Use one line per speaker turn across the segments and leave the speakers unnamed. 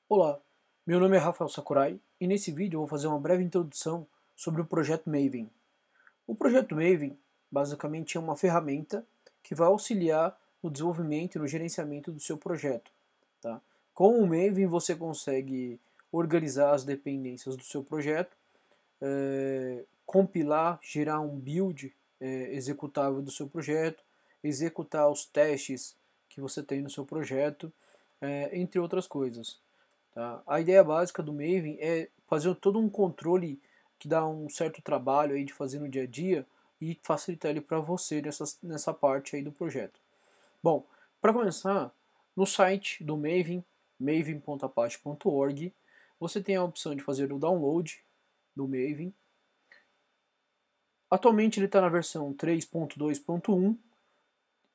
Olá, meu nome é Rafael Sakurai e nesse vídeo eu vou fazer uma breve introdução sobre o projeto Maven. O projeto Maven basicamente é uma ferramenta que vai auxiliar no desenvolvimento e no gerenciamento do seu projeto. Tá? Com o Maven você consegue organizar as dependências do seu projeto, compilar, gerar um build executável do seu projeto, executar os testes que você tem no seu projeto, entre outras coisas. Tá? A ideia básica do Maven é fazer todo um controle que dá um certo trabalho aí de fazer no dia a dia e facilitar ele para você nessa parte aí do projeto. Bom, para começar, no site do Maven, maven.apache.org, você tem a opção de fazer o download do Maven. Atualmente ele está na versão 3.2.1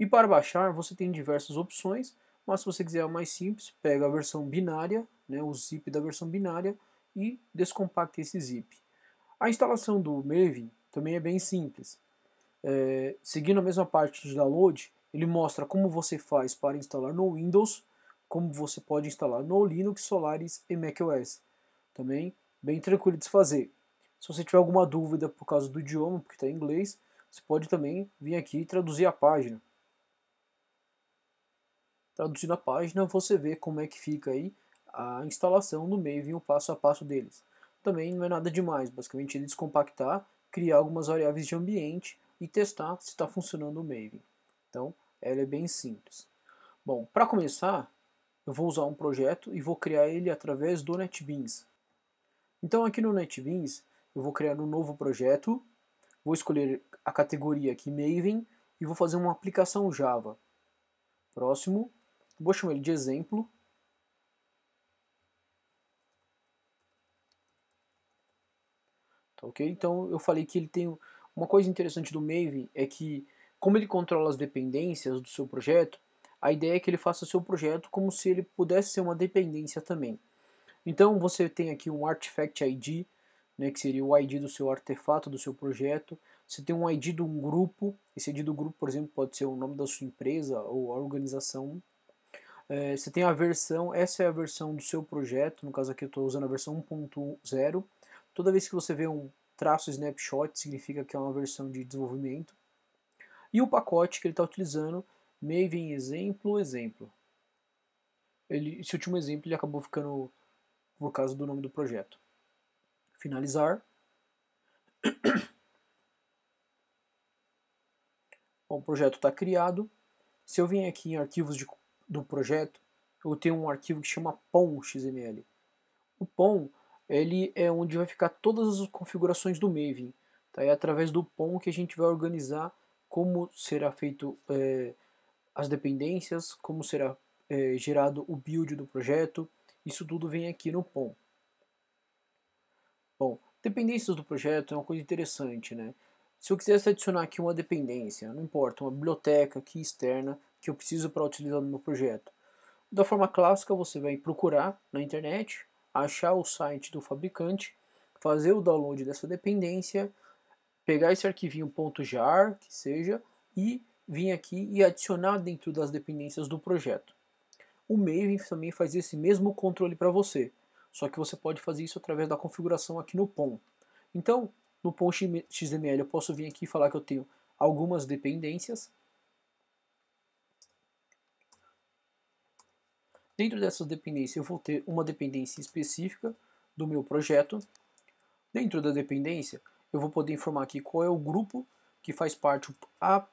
e para baixar você tem diversas opções, mas se você quiser a mais simples, pega a versão binária, né, o zip da versão binária e descompacta esse zip. A instalação do Maven também é bem simples. Seguindo a mesma parte de download, ele mostra como você faz para instalar no Windows, como você pode instalar no Linux, Solaris e macOS. Também bem tranquilo de se fazer. Se você tiver alguma dúvida por causa do idioma, porque está em inglês, você pode também vir aqui e traduzir a página. Traduzindo a página, você vê como é que fica aí a instalação do Maven, o passo a passo deles. Também não é nada demais, basicamente ele descompactar, criar algumas variáveis de ambiente e testar se está funcionando o Maven. Então, ela é bem simples. Bom, para começar, eu vou usar um projeto e vou criar ele através do NetBeans. Então aqui no NetBeans, eu vou criar um novo projeto, vou escolher a categoria aqui Maven e vou fazer uma aplicação Java. Próximo, vou chamar ele de exemplo. Tá, ok? Então eu falei que ele tem uma coisa interessante do Maven é que como ele controla as dependências do seu projeto, a ideia é que ele faça o seu projeto como se ele pudesse ser uma dependência também. Então você tem aqui um Artifact ID, né, que seria o ID do seu artefato do seu projeto. Você tem um ID de um grupo. Esse ID do grupo, por exemplo, pode ser o nome da sua empresa ou a organização. Você tem a versão, essa é a versão do seu projeto, no caso aqui eu estou usando a versão 1.0. Toda vez que você vê um traço snapshot, significa que é uma versão de desenvolvimento. E o pacote que ele está utilizando, Maven exemplo, exemplo. Esse último exemplo ele acabou ficando por causa do nome do projeto. Finalizar. Bom, o projeto está criado. Se eu vim aqui em arquivos do projeto, eu tenho um arquivo que chama pom.xml. O pom ele é onde vai ficar todas as configurações do Maven. Tá? É através do pom que a gente vai organizar como será feito as dependências, como será gerado o build do projeto. Isso tudo vem aqui no pom. Bom, dependências do projeto é uma coisa interessante, né? Se eu quisesse adicionar aqui uma dependência, não importa, uma biblioteca aqui externa que eu preciso para utilizar no meu projeto. Da forma clássica, você vai procurar na internet, achar o site do fabricante, fazer o download dessa dependência, pegar esse arquivinho .jar, que seja, e vir aqui e adicionar dentro das dependências do projeto. O Maven também faz esse mesmo controle para você, só que você pode fazer isso através da configuração aqui no POM. Então, no POM.xml eu posso vir aqui e falar que eu tenho algumas dependências. Dentro dessas dependências eu vou ter uma dependência específica do meu projeto. Dentro da dependência eu vou poder informar aqui qual é o grupo que faz parte, a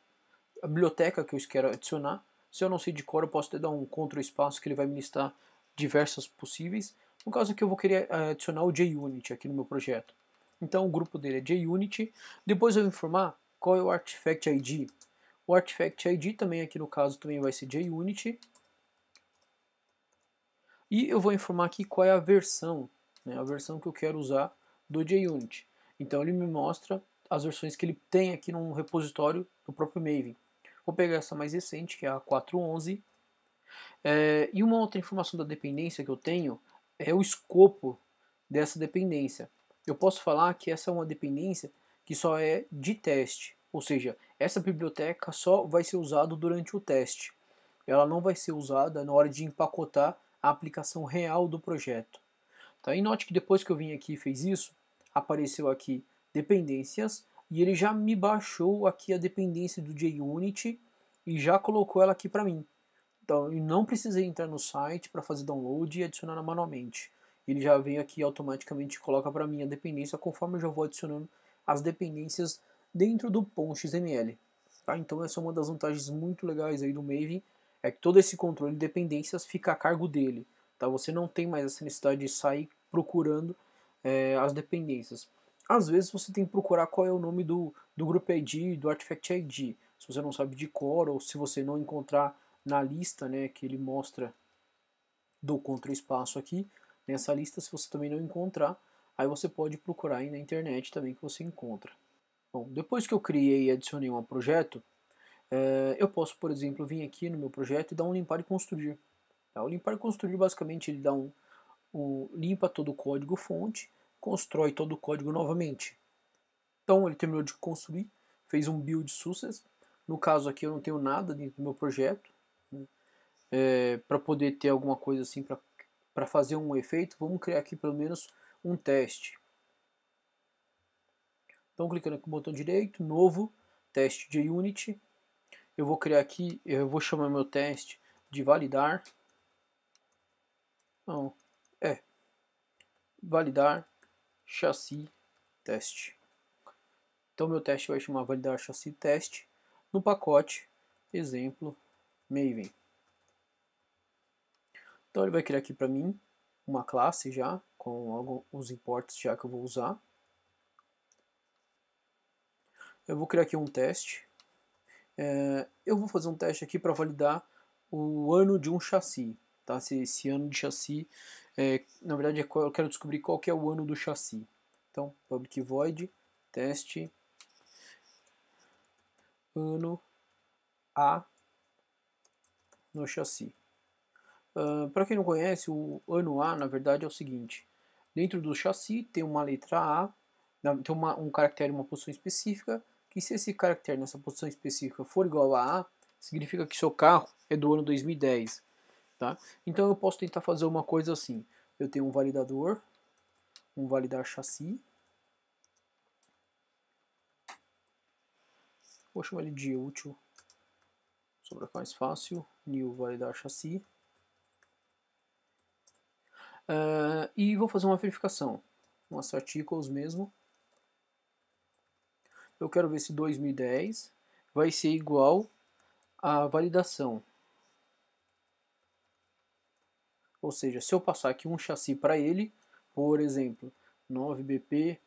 biblioteca que eu quero adicionar. Se eu não sei de cor, eu posso até dar um Ctrl espaço que ele vai me listar diversas possíveis. No caso aqui eu vou querer adicionar o JUnit aqui no meu projeto. Então o grupo dele é JUnit. Depois eu vou informar qual é o Artifact ID. O Artifact ID também aqui no caso também vai ser JUnit. E eu vou informar aqui qual é a versão, né, a versão que eu quero usar do JUnit. Então ele me mostra as versões que ele tem aqui no repositório do próprio Maven. Vou pegar essa mais recente, que é a 4.11. E uma outra informação da dependência que eu tenho é o escopo dessa dependência. Eu posso falar que essa é uma dependência que só é de teste, ou seja, essa biblioteca só vai ser usada durante o teste. Ela não vai ser usada na hora de empacotar a aplicação real do projeto. Tá? E note que depois que eu vim aqui e fez isso, apareceu aqui dependências e ele já me baixou aqui a dependência do JUnit e já colocou ela aqui para mim. Então eu não precisei entrar no site para fazer download e adicionar manualmente. Ele já vem aqui automaticamente e coloca para mim a dependência conforme eu já vou adicionando as dependências dentro do POM.xml. Tá? Então essa é uma das vantagens muito legais aí do Maven, é que todo esse controle de dependências fica a cargo dele. Tá? Você não tem mais essa necessidade de sair procurando as dependências. Às vezes você tem que procurar qual é o nome do Group ID, do Artifact ID. Se você não sabe de cor ou se você não encontrar na lista, né, que ele mostra do contraespaço aqui, nessa lista, se você também não encontrar, aí você pode procurar aí na internet também que você encontra. Bom, depois que eu criei e adicionei um projeto, eu posso, por exemplo, vir aqui no meu projeto e dar um limpar e construir. Tá? O limpar e construir, basicamente, ele dá limpa todo o código fonte, constrói todo o código novamente. Então, ele terminou de construir, fez um build success. No caso aqui, eu não tenho nada dentro do meu projeto. Né? Para poder ter alguma coisa assim, para fazer um efeito, vamos criar aqui pelo menos um teste. Então, clicando aqui no botão direito, novo, teste de Unity. Eu vou criar aqui, eu vou chamar meu teste de validar. Não, validar chassi teste. Então, meu teste vai chamar validar chassi teste no pacote exemplo Maven. Então, ele vai criar aqui para mim uma classe já, com alguns imports já que eu vou usar. Eu vou criar aqui um teste. Eu vou fazer um teste aqui para validar o ano de um chassi. Tá? Se esse ano de chassi, na verdade eu quero descobrir qual que é o ano do chassi. Então, public void, teste, ano A no chassi. Para quem não conhece, o ano A, na verdade, é o seguinte. Dentro do chassi tem uma letra A, tem um caractere em uma posição específica, que se esse caractere nessa posição específica for igual a A, significa que seu carro é do ano 2010. Tá? Então eu posso tentar fazer uma coisa assim. Eu tenho um validador, um validar chassi. Vou chamar ele de útil, só para ficar mais fácil. New validar chassi. E vou fazer uma verificação. Um assert equals mesmo. Eu quero ver se 2010 vai ser igual à validação. Ou seja, se eu passar aqui um chassi para ele, por exemplo, 9BP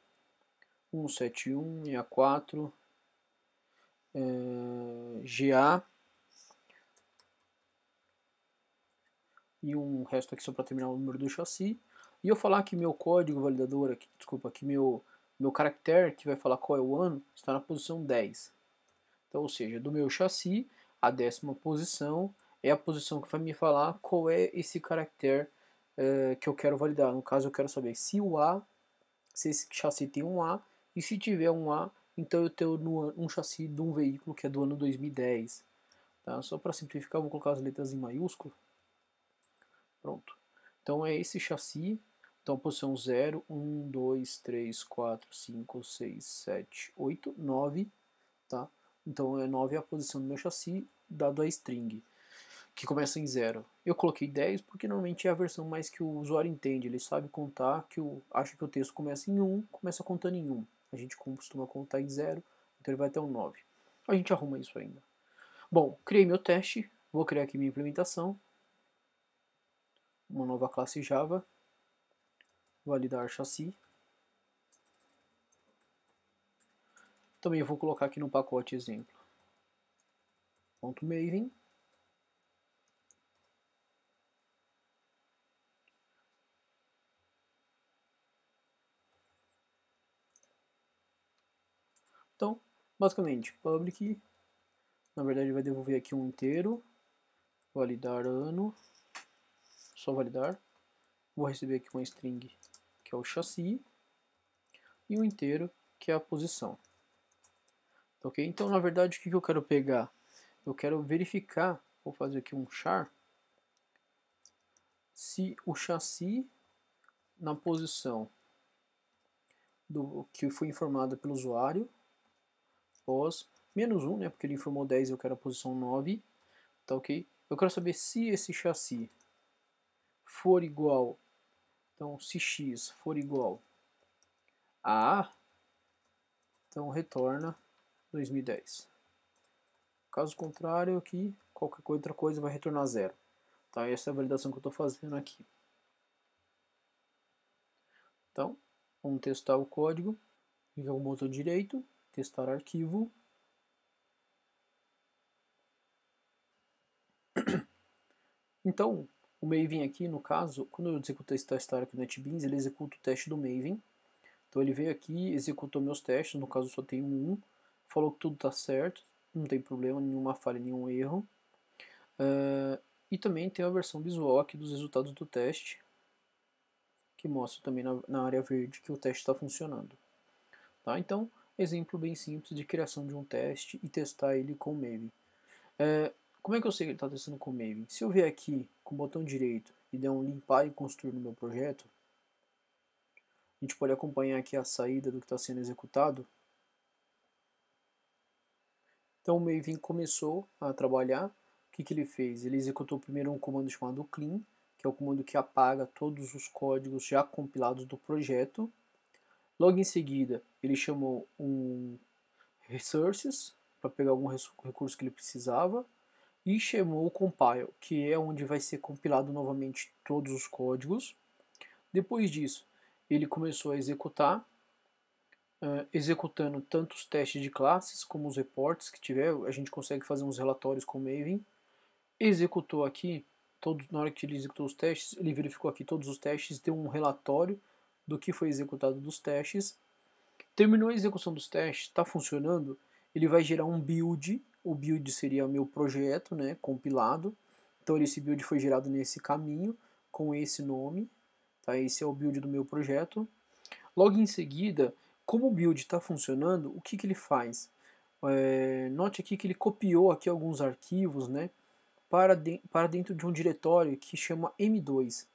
17164 GA e um resto aqui só para terminar o número do chassi, e eu falar que meu código validador aqui, desculpa, que meu caractere que vai falar qual é o ano está na posição 10. Então, ou seja, do meu chassi, a 10ª posição é a posição que vai me falar qual é esse caractere que eu quero validar. No caso, eu quero saber se esse chassi tem um A, e se tiver um A, então eu tenho um chassi de um veículo que é do ano 2010. Tá? Só para simplificar, eu vou colocar as letras em maiúsculo. Pronto. Então é esse chassi. Então posição 0, 1, 2, 3, 4, 5, 6, 7, 8, 9. Tá? Então é 9 a posição do meu chassi, dado a string, que começa em 0. Eu coloquei 10 porque normalmente é a versão mais que o usuário entende. Ele sabe contar, acha que o texto começa em 1, começa contando em 1. A gente costuma contar em 0, então ele vai até um 9. A gente arruma isso ainda. Bom, criei meu teste, vou criar aqui minha implementação. Uma nova classe Java, validar chassi. Também vou colocar aqui no pacote exemplo .maven. Então, basicamente, public, na verdade vai devolver aqui um inteiro, validar ano, só validar. Vou receber aqui uma string, que é o chassi, e um inteiro, que é a posição. Ok? Então, na verdade, o que eu quero pegar? Eu quero verificar, vou fazer aqui um char, se o chassi na posição do que foi informado pelo usuário, pós menos 1, né, porque ele informou 10 e eu quero a posição 9, tá ok? Eu quero saber se esse chassi for igual, então se x for igual a A, então retorna 2010. Caso contrário, aqui qualquer outra coisa vai retornar 0. Tá? Essa é a validação que eu estou fazendo aqui. Então, vamos testar o código. Clica com o botão direito, testar arquivo. Então, o Maven aqui, no caso, quando eu executar esse testar aqui no NetBeans, ele executa o teste do Maven. Então ele veio aqui, executou meus testes, no caso só tem um, falou que tudo está certo, não tem problema, nenhuma falha, nenhum erro. E também tem a versão visual aqui dos resultados do teste, que mostra também na área verde que o teste está funcionando. Tá? Então, exemplo bem simples de criação de um teste e testar ele com o Maven. Como é que eu sei que ele está testando com o Maven? Se eu vier aqui com o botão direito e der um limpar e construir no meu projeto, a gente pode acompanhar aqui a saída do que está sendo executado. Então o Maven começou a trabalhar. O que ele fez? Ele executou primeiro um comando chamado clean, que é o comando que apaga todos os códigos já compilados do projeto. Logo em seguida, ele chamou um resources, para pegar algum recurso que ele precisava, e chamou o compile, que é onde vai ser compilado novamente todos os códigos. Depois disso, ele começou a executar, executando tanto os testes de classes como os reports que tiver. A gente consegue fazer uns relatórios com o Maven. Executou aqui, na hora que ele executou os testes, ele verificou aqui todos os testes, deu um relatório do que foi executado dos testes. Terminou a execução dos testes, está funcionando, ele vai gerar um build. O build seria o meu projeto, né, compilado. Então esse build foi gerado nesse caminho, com esse nome. Tá? Esse é o build do meu projeto. Logo em seguida, como o build está funcionando, o que ele faz? Note aqui que ele copiou aqui alguns arquivos, né, para dentro de um diretório que chama M2.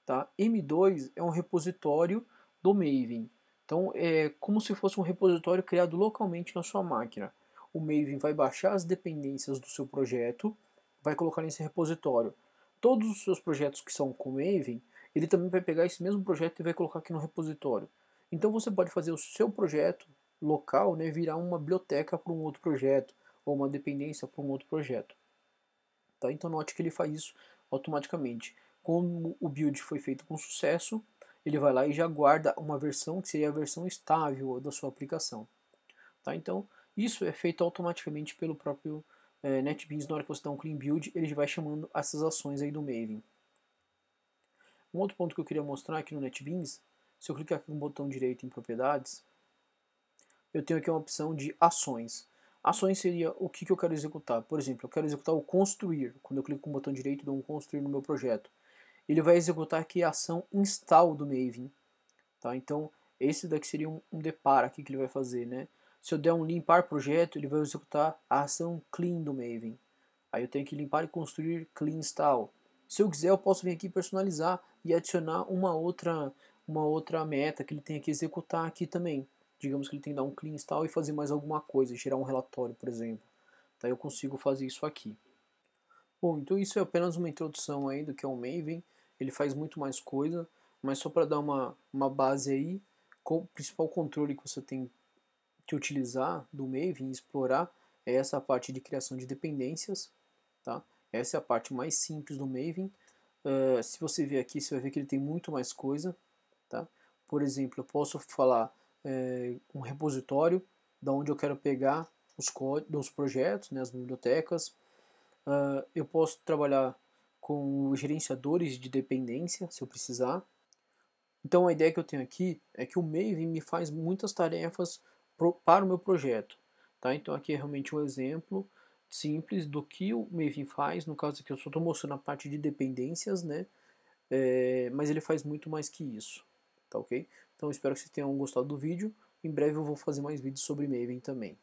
Tá? M2 é um repositório do Maven. Então é como se fosse um repositório criado localmente na sua máquina. O Maven vai baixar as dependências do seu projeto, vai colocar nesse repositório. Todos os seus projetos que são com Maven, ele também vai pegar esse mesmo projeto e vai colocar aqui no repositório. Então você pode fazer o seu projeto local, né, virar uma biblioteca para um outro projeto, ou uma dependência para um outro projeto. Tá? Então note que ele faz isso automaticamente. Como o build foi feito com sucesso, ele vai lá e já guarda uma versão que seria a versão estável da sua aplicação. Tá? Então isso é feito automaticamente pelo próprio NetBeans. Na hora que você dá um clean build, ele vai chamando essas ações aí do Maven. Um outro ponto que eu queria mostrar aqui no NetBeans, se eu clicar aqui no botão direito em propriedades, eu tenho aqui uma opção de ações. Ações seria o que eu quero executar. Por exemplo, eu quero executar o construir. Quando eu clico com o botão direito e dou um construir no meu projeto. Ele vai executar aqui a ação install do Maven. Tá? Então, esse daqui seria um depar aqui que ele vai fazer. Né? Se eu der um limpar projeto, ele vai executar a ação clean do Maven. Aí eu tenho que limpar e construir clean install. Se eu quiser, eu posso vir aqui personalizar e adicionar uma outra meta que ele tem que executar aqui também. Digamos que ele tem que dar um clean install e fazer mais alguma coisa, gerar um relatório, por exemplo. Daí eu consigo fazer isso aqui. Bom, então isso é apenas uma introdução aí do que é o Maven. Ele faz muito mais coisa, mas só para dar uma base aí, o principal controle que você tem que utilizar do Maven e explorar é essa parte de criação de dependências. Tá? Essa é a parte mais simples do Maven. Se você ver aqui, você vai ver que ele tem muito mais coisa. Tá? Por exemplo, eu posso falar um repositório da onde eu quero pegar os códigos, os projetos, né, as bibliotecas. Eu posso trabalhar com gerenciadores de dependência, se eu precisar. Então a ideia que eu tenho aqui é que o Maven me faz muitas tarefas para o meu projeto. Tá? Então aqui é realmente um exemplo simples do que o Maven faz. No caso aqui eu só estou mostrando a parte de dependências, né? Mas ele faz muito mais que isso. Tá ok? Então espero que vocês tenham gostado do vídeo. Em breve eu vou fazer mais vídeos sobre Maven também.